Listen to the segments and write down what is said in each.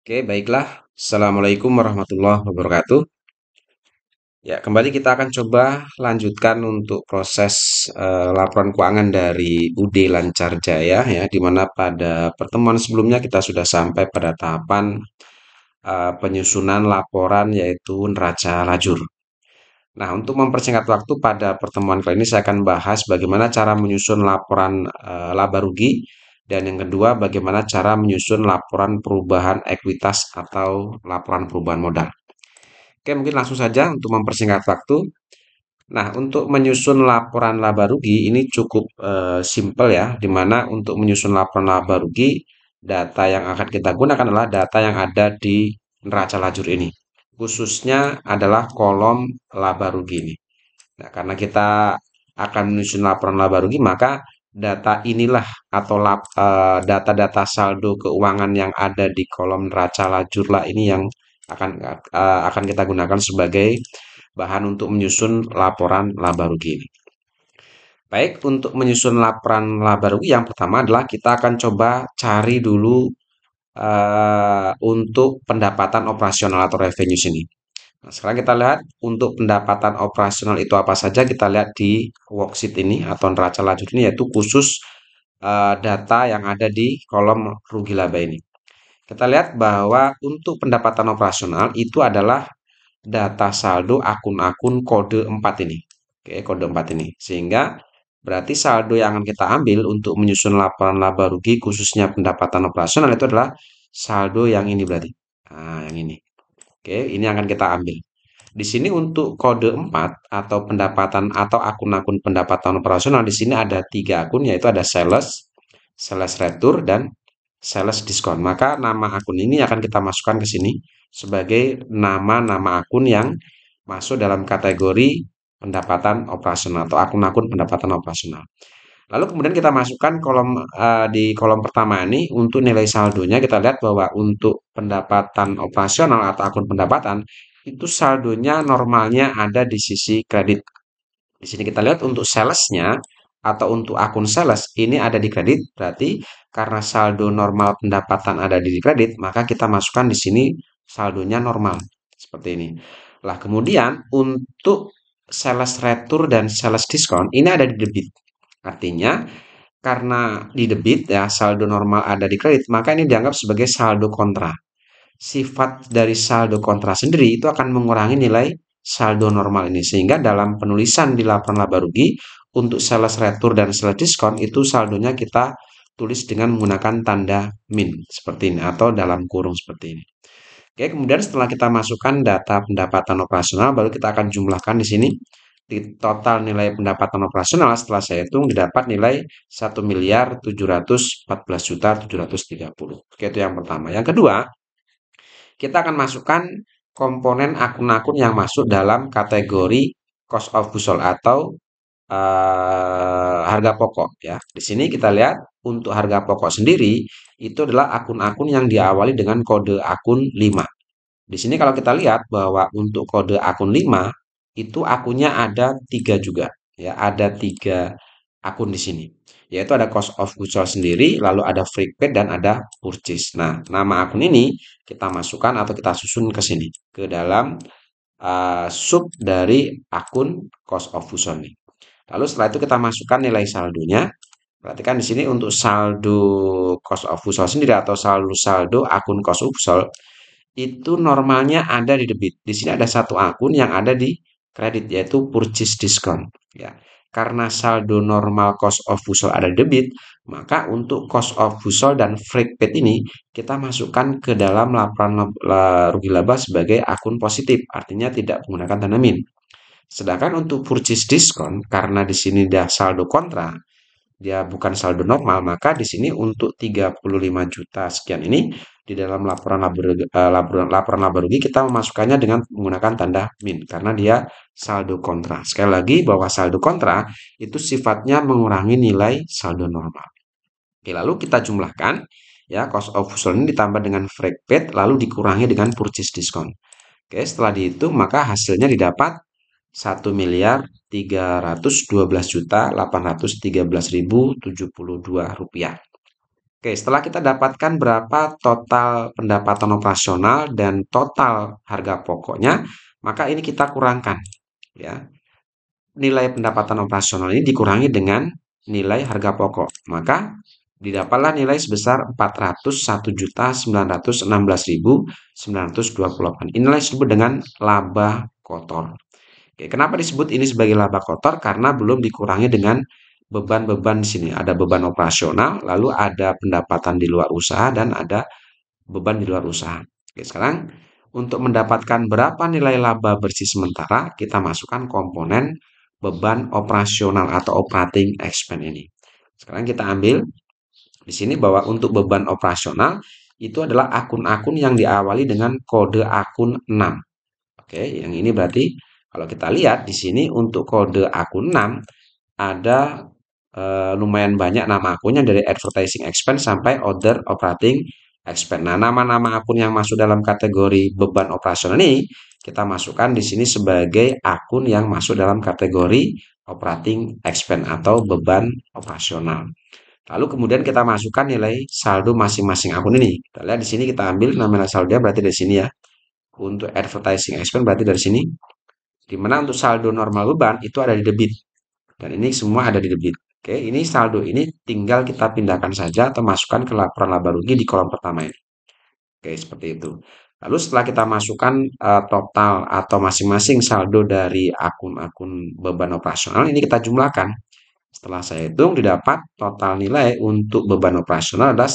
Oke, baiklah. Assalamualaikum warahmatullahi wabarakatuh. Ya, kembali kita akan coba lanjutkan untuk proses laporan keuangan dari UD Lancar Jaya ya, di mana pada pertemuan sebelumnya kita sudah sampai pada tahapan penyusunan laporan yaitu neraca lajur. Nah, untuk mempersingkat waktu pada pertemuan kali ini saya akan bahas bagaimana cara menyusun laporan laba rugi dan yang kedua bagaimana cara menyusun laporan perubahan ekuitas atau laporan perubahan modal. Oke, mungkin langsung saja untuk mempersingkat waktu. Nah, untuk menyusun laporan laba rugi ini cukup simpel ya, di mana untuk menyusun laporan laba rugi, data yang akan kita gunakan adalah data yang ada di neraca lajur ini. Khususnya adalah kolom laba rugi ini. Nah, karena kita akan menyusun laporan laba rugi, maka data inilah atau data-data saldo keuangan yang ada di kolom neraca lajur lah ini yang akan kita gunakan sebagai bahan untuk menyusun laporan laba rugi ini. Baik, untuk menyusun laporan laba rugi yang pertama adalah kita akan coba cari dulu untuk pendapatan operasional atau revenue sini. Nah, sekarang kita lihat untuk pendapatan operasional itu apa saja. Kita lihat di worksheet ini atau neraca lajur ini yaitu khusus data yang ada di kolom rugi laba ini. Kita lihat bahwa untuk pendapatan operasional itu adalah data saldo akun-akun kode 4 ini. Oke, kode 4 ini. Sehingga berarti saldo yang akan kita ambil untuk menyusun laporan laba rugi khususnya pendapatan operasional itu adalah saldo yang ini berarti. Nah, yang ini. Oke, ini akan kita ambil. Di sini untuk kode 4 atau pendapatan atau akun-akun pendapatan operasional di sini ada tiga akun yaitu ada sales, sales retur dan sales diskon. Maka nama akun ini akan kita masukkan ke sini sebagai nama-nama akun yang masuk dalam kategori pendapatan operasional atau akun-akun pendapatan operasional. Lalu kemudian kita masukkan di kolom pertama ini untuk nilai saldonya kita lihat bahwa untuk pendapatan operasional atau akun pendapatan itu saldonya normalnya ada di sisi kredit. Di sini kita lihat untuk salesnya atau untuk akun sales ini ada di kredit, berarti karena saldo normal pendapatan ada di kredit, maka kita masukkan di sini saldonya normal seperti ini. Lah kemudian untuk sales retur dan sales diskon ini ada di debit. Artinya karena di debit ya saldo normal ada di kredit, maka ini dianggap sebagai saldo kontra. Sifat dari saldo kontra sendiri itu akan mengurangi nilai saldo normal ini. Sehingga dalam penulisan di laporan laba rugi untuk sales retur dan sales diskon itu saldonya kita tulis dengan menggunakan tanda min seperti ini atau dalam kurung seperti ini. Oke, kemudian setelah kita masukkan data pendapatan operasional baru kita akan jumlahkan di sini di total nilai pendapatan operasional setelah saya hitung didapat nilai 1.714.730. Oke, itu yang pertama. Yang kedua, kita akan masukkan komponen akun-akun yang masuk dalam kategori cost of goods sold atau harga pokok ya. Di sini kita lihat untuk harga pokok sendiri itu adalah akun-akun yang diawali dengan kode akun 5. Di sini kalau kita lihat bahwa untuk kode akun 5 itu akunnya ada tiga juga ya, ada tiga akun di sini. Yaitu ada cost of goods sold sendiri, lalu ada free paid dan ada purchase. Nah, nama akun ini kita masukkan atau kita susun ke sini ke dalam sub dari akun cost of goods sold ini. Lalu setelah itu kita masukkan nilai saldonya. Perhatikan di sini untuk saldo cost of goods sold sendiri atau saldo akun cost of goods sold itu normalnya ada di debit. Di sini ada satu akun yang ada di kredit yaitu purchase discount ya. Karena saldo normal cost of goods sold ada di debit, maka untuk cost of goods sold dan free paid ini kita masukkan ke dalam laporan rugi laba sebagai akun positif, artinya tidak menggunakan tanda min. Sedangkan untuk purchase discount karena di sini dia saldo kontra, dia bukan saldo normal, maka di sini untuk 35 juta sekian ini di dalam laporan laba rugi kita memasukkannya dengan menggunakan tanda min karena dia saldo kontra. Sekali lagi bahwa saldo kontra itu sifatnya mengurangi nilai saldo normal. Oke, lalu kita jumlahkan ya cost of goods sold ini ditambah dengan free paid lalu dikurangi dengan purchase discount. Oke, setelah dihitung maka hasilnya didapat 1.312.813.072 rupiah. Oke, setelah kita dapatkan berapa total pendapatan operasional dan total harga pokoknya, maka ini kita kurangkan ya. Nilai pendapatan operasional ini dikurangi dengan nilai harga pokok. Maka didapatlah nilai sebesar 401.916.928. Inilah disebut dengan laba kotor. Oke, kenapa disebut ini sebagai laba kotor? Karena belum dikurangi dengan beban-beban di sini. Ada beban operasional, lalu ada pendapatan di luar usaha, dan ada beban di luar usaha. Oke, sekarang untuk mendapatkan berapa nilai laba bersih sementara, kita masukkan komponen beban operasional atau operating expense ini. Sekarang kita ambil di sini bahwa untuk beban operasional itu adalah akun-akun yang diawali dengan kode akun 6. Oke, yang ini berarti kalau kita lihat di sini untuk kode akun 6 ada lumayan banyak nama akunnya dari advertising expense sampai other operating expense. Nah, nama-nama akun yang masuk dalam kategori beban operasional ini kita masukkan di sini sebagai akun yang masuk dalam kategori operating expense atau beban operasional. Lalu kemudian kita masukkan nilai saldo masing-masing akun ini. Kita lihat di sini kita ambil nama saldo berarti dari sini ya. Untuk advertising expense berarti dari sini. Di mana untuk saldo normal beban itu ada di debit. Dan ini semua ada di debit. Oke, ini saldo ini tinggal kita pindahkan saja atau masukkan ke laporan laba rugi di kolom pertama ini. Oke, seperti itu. Lalu setelah kita masukkan total atau masing-masing saldo dari akun-akun beban operasional, ini kita jumlahkan. Setelah saya hitung, didapat total nilai untuk beban operasional adalah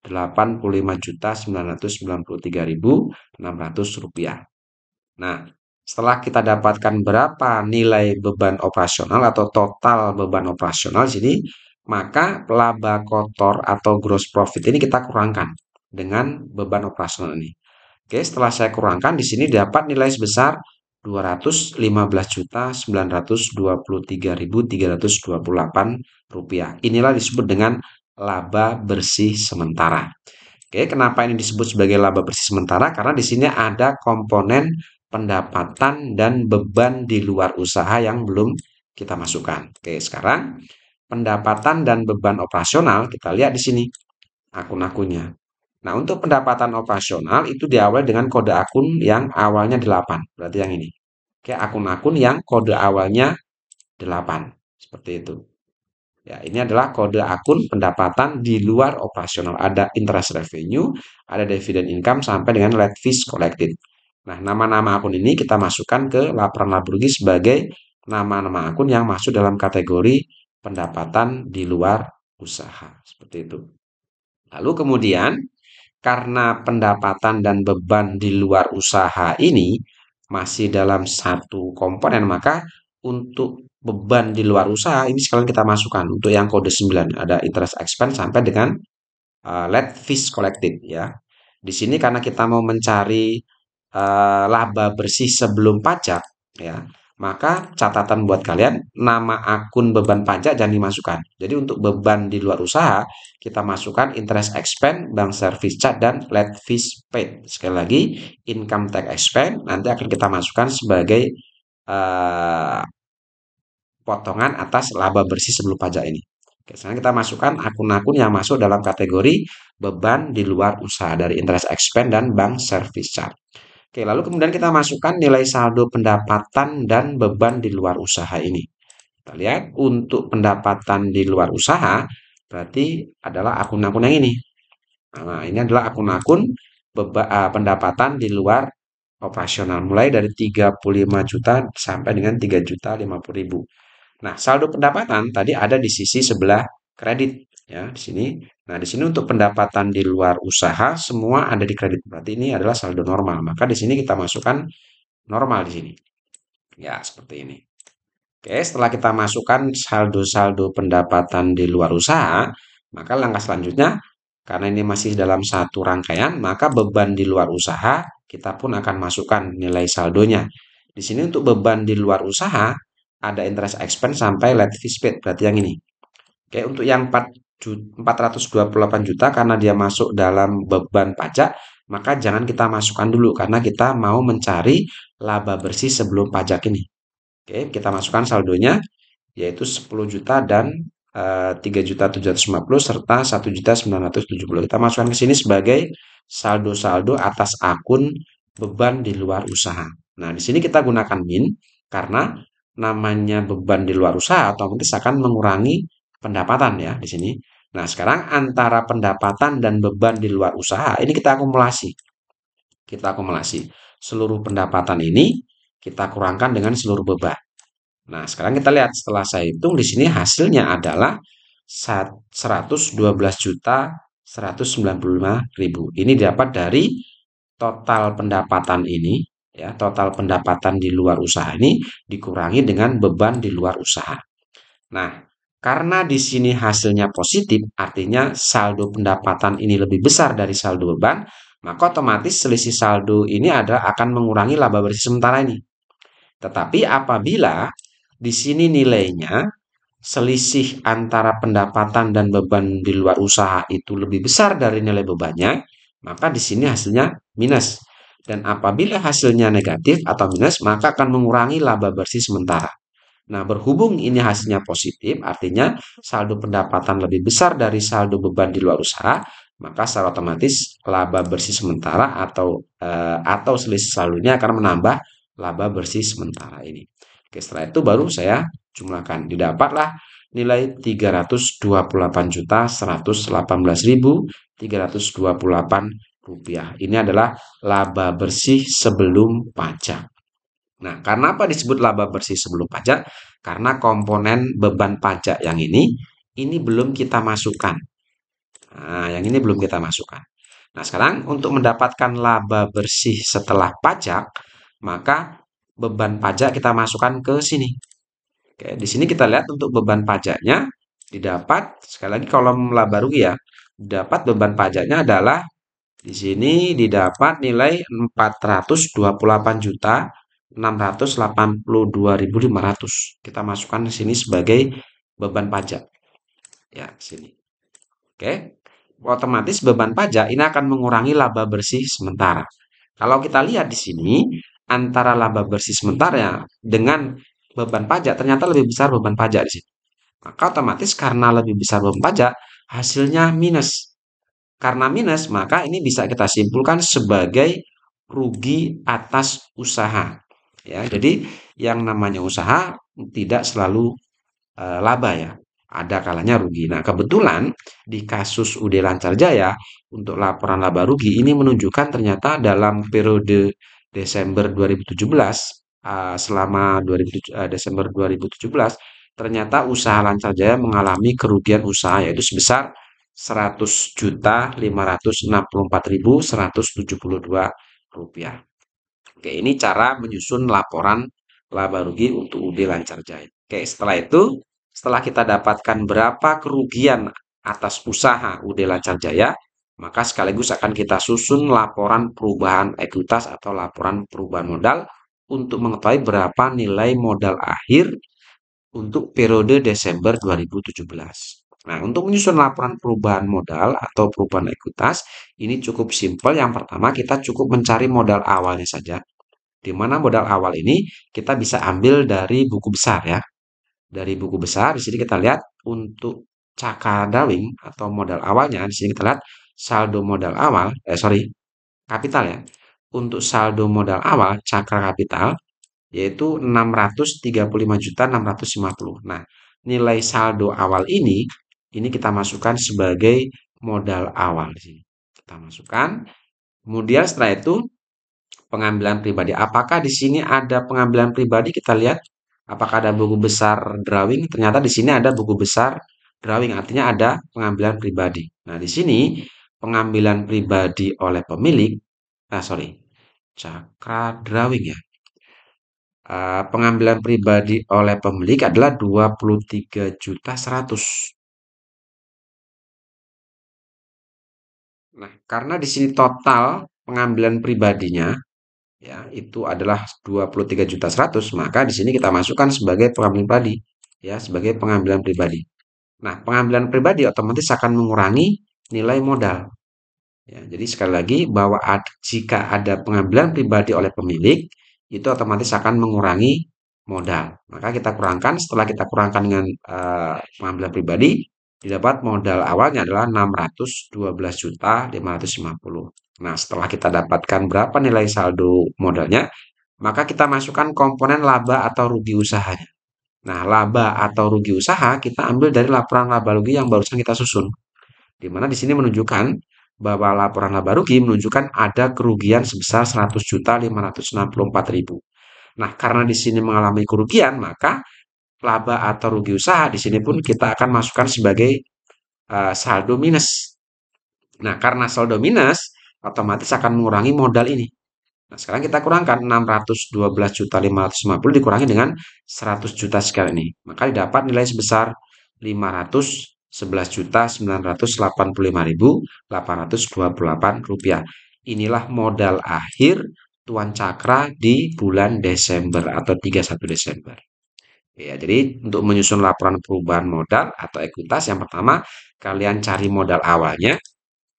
Rp185.993.600. Nah, setelah kita dapatkan berapa nilai beban operasional atau total beban operasional di sini, maka laba kotor atau gross profit ini kita kurangkan dengan beban operasional ini. Oke, setelah saya kurangkan di sini dapat nilai sebesar Rp215.923.328. Inilah disebut dengan laba bersih sementara. Oke, kenapa ini disebut sebagai laba bersih sementara? Karena di sini ada komponen pendapatan dan beban di luar usaha yang belum kita masukkan. Oke, sekarang pendapatan dan beban operasional kita lihat di sini akun-akunnya. Nah, untuk pendapatan operasional itu diawali dengan kode akun yang awalnya 8. Berarti yang ini. Oke, akun-akun yang kode awalnya 8. Seperti itu. Ya, ini adalah kode akun pendapatan di luar operasional. Ada interest revenue, ada dividend income, sampai dengan late fees collected. Nah, nama-nama akun ini kita masukkan ke laporan laba rugi sebagai nama-nama akun yang masuk dalam kategori pendapatan di luar usaha. Seperti itu. Lalu kemudian, karena pendapatan dan beban di luar usaha ini masih dalam satu komponen, maka untuk beban di luar usaha ini sekalian kita masukkan untuk yang kode 9 ada interest expense sampai dengan late fees collected ya. Di sini karena kita mau mencari laba bersih sebelum pajak ya, maka catatan buat kalian nama akun beban pajak jangan dimasukkan. Jadi untuk beban di luar usaha kita masukkan interest expense, bank service charge, dan late fees paid. Sekali lagi income tax expense nanti akan kita masukkan sebagai eh, potongan atas laba bersih sebelum pajak ini. Oke, sekarang kita masukkan akun-akun yang masuk dalam kategori beban di luar usaha dari interest expense dan bank service charge. Oke, lalu kemudian kita masukkan nilai saldo pendapatan dan beban di luar usaha ini. Kita lihat untuk pendapatan di luar usaha berarti adalah akun-akun yang ini. Nah, ini adalah akun-akun pendapatan di luar operasional mulai dari 35 juta sampai dengan 3.050.000. Nah, saldo pendapatan tadi ada di sisi sebelah kredit ya di sini. Nah, di sini untuk pendapatan di luar usaha semua ada di kredit. Berarti ini adalah saldo normal. Maka di sini kita masukkan normal di sini. Ya, seperti ini. Oke, setelah kita masukkan saldo-saldo pendapatan di luar usaha, maka langkah selanjutnya karena ini masih dalam satu rangkaian, maka beban di luar usaha kita pun akan masukkan nilai saldonya. Di sini untuk beban di luar usaha ada interest expense sampai late fee paid, berarti yang ini. Oke, untuk yang 428 juta karena dia masuk dalam beban pajak, maka jangan kita masukkan dulu karena kita mau mencari laba bersih sebelum pajak ini. Oke, kita masukkan saldonya yaitu 10 juta dan 3.750 serta 1.970. Kita masukkan ke sini sebagai saldo-saldo atas akun beban di luar usaha. Nah, di sini kita gunakan min karena namanya beban di luar usaha otomatis akan mengurangi pendapatan ya di sini. Nah, sekarang antara pendapatan dan beban di luar usaha ini kita akumulasi. Kita akumulasi. Seluruh pendapatan ini kita kurangkan dengan seluruh beban. Nah, sekarang kita lihat setelah saya hitung di sini hasilnya adalah 112.195.000. Ini dapat dari total pendapatan ini ya, total pendapatan di luar usaha ini dikurangi dengan beban di luar usaha. Nah, karena di sini hasilnya positif, artinya saldo pendapatan ini lebih besar dari saldo beban, maka otomatis selisih saldo ini akan mengurangi laba bersih sementara ini. Tetapi apabila di sini nilainya selisih antara pendapatan dan beban di luar usaha itu lebih besar dari nilai bebannya, maka di sini hasilnya minus. Dan apabila hasilnya negatif atau minus, maka akan mengurangi laba bersih sementara. Nah, berhubung ini hasilnya positif, artinya saldo pendapatan lebih besar dari saldo beban di luar usaha, maka secara otomatis laba bersih sementara atau selisih saldonya akan menambah laba bersih sementara ini. Oke, setelah itu baru saya jumlahkan. Didapatlah nilai 328.118.328 rupiah. Ini adalah laba bersih sebelum pajak. Nah, karena apa disebut laba bersih sebelum pajak? Karena komponen beban pajak yang ini belum kita masukkan. Nah, yang ini belum kita masukkan. Nah, sekarang untuk mendapatkan laba bersih setelah pajak, maka beban pajak kita masukkan ke sini. Oke, di sini kita lihat untuk beban pajaknya didapat, sekali lagi kolom laba rugi ya, dapat beban pajaknya adalah di sini didapat nilai 428.682.500. Kita masukkan di sini sebagai beban pajak. Ya, sini. Oke. Otomatis beban pajak ini akan mengurangi laba bersih sementara. Kalau kita lihat di sini antara laba bersih sementara dengan beban pajak ternyata lebih besar beban pajak di sini. Maka otomatis karena lebih besar beban pajak, hasilnya minus. Karena minus, maka ini bisa kita simpulkan sebagai rugi atas usaha. Ya, jadi yang namanya usaha tidak selalu laba ya. Ada kalanya rugi. Nah, kebetulan di kasus UD Lancar Jaya untuk laporan laba rugi ini menunjukkan ternyata dalam periode Desember 2017 selama Desember 2017 ternyata usaha Lancar Jaya mengalami kerugian usaha yaitu sebesar 100.564.172 rupiah. Oke, ini cara menyusun laporan laba rugi untuk UD Lancar Jaya. Oke, setelah kita dapatkan berapa kerugian atas usaha UD Lancar Jaya, maka sekaligus akan kita susun laporan perubahan ekuitas atau laporan perubahan modal untuk mengetahui berapa nilai modal akhir untuk periode Desember 2017. Nah, untuk menyusun laporan perubahan modal atau perubahan ekuitas, ini cukup simpel. Yang pertama, kita cukup mencari modal awalnya saja. Di mana modal awal ini kita bisa ambil dari buku besar ya. Dari buku besar di sini kita lihat untuk cakra drawing atau modal awalnya di sini kita lihat saldo modal awal kapital ya. Untuk saldo modal awal cakra kapital yaitu 635.650. Nah, nilai saldo awal ini kita masukkan sebagai modal awal di sini. Kita masukkan. Kemudian setelah itu pengambilan pribadi. Apakah di sini ada pengambilan pribadi? Kita lihat apakah ada buku besar drawing? Ternyata di sini ada buku besar drawing, artinya ada pengambilan pribadi. Nah, di sini pengambilan pribadi oleh pemilik, cakra drawing ya. Pengambilan pribadi oleh pemilik adalah 23.100. Nah, karena di sini total pengambilan pribadinya ya itu adalah 23.100, maka di sini kita masukkan sebagai pengambilan pribadi ya, sebagai pengambilan pribadi. Nah, pengambilan pribadi otomatis akan mengurangi nilai modal. Ya, jadi sekali lagi bahwa jika ada pengambilan pribadi oleh pemilik itu otomatis akan mengurangi modal. Maka kita kurangkan, setelah kita kurangkan dengan pengambilan pribadi, didapat modal awalnya adalah 612.550. Nah, setelah kita dapatkan berapa nilai saldo modalnya, maka kita masukkan komponen laba atau rugi usahanya. Nah, laba atau rugi usaha kita ambil dari laporan laba rugi yang barusan kita susun. Di mana di sini menunjukkan bahwa laporan laba rugi menunjukkan ada kerugian sebesar 100.564.000. Nah, karena di sini mengalami kerugian, maka laba atau rugi usaha di sini pun kita akan masukkan sebagai saldo minus. Nah, karena saldo minus, otomatis akan mengurangi modal ini. Nah, sekarang kita kurangkan 612.550 dikurangi dengan 100 juta sekarang ini. Maka didapat nilai sebesar 511.985.828 rupiah. Inilah modal akhir Tuan Cakra di bulan Desember atau 31 Desember. Ya, jadi untuk menyusun laporan perubahan modal atau ekuitas, yang pertama kalian cari modal awalnya,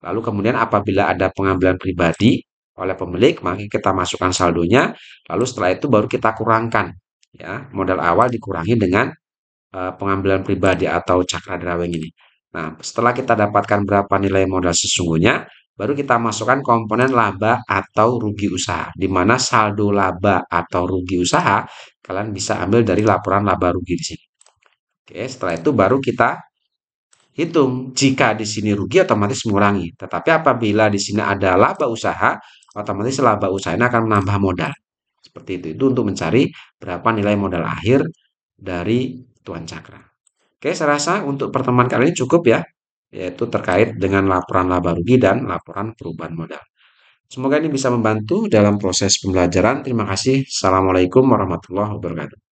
lalu kemudian apabila ada pengambilan pribadi oleh pemilik, maka kita masukkan saldonya, lalu setelah itu baru kita kurangkan. Ya, modal awal dikurangi dengan pengambilan pribadi atau cakra drawing ini. Nah, setelah kita dapatkan berapa nilai modal sesungguhnya, baru kita masukkan komponen laba atau rugi usaha, di mana saldo laba atau rugi usaha kalian bisa ambil dari laporan laba rugi di sini. Oke, setelah itu baru kita hitung. Jika di sini rugi otomatis mengurangi. Tetapi apabila di sini ada laba usaha, otomatis laba usaha ini akan menambah modal. Seperti itu. Itu untuk mencari berapa nilai modal akhir dari Tuan Cakra. Oke, saya rasa untuk pertemuan kali ini cukup ya, yaitu terkait dengan laporan laba rugi dan laporan perubahan modal. Semoga ini bisa membantu dalam proses pembelajaran. Terima kasih. Assalamualaikum warahmatullahi wabarakatuh.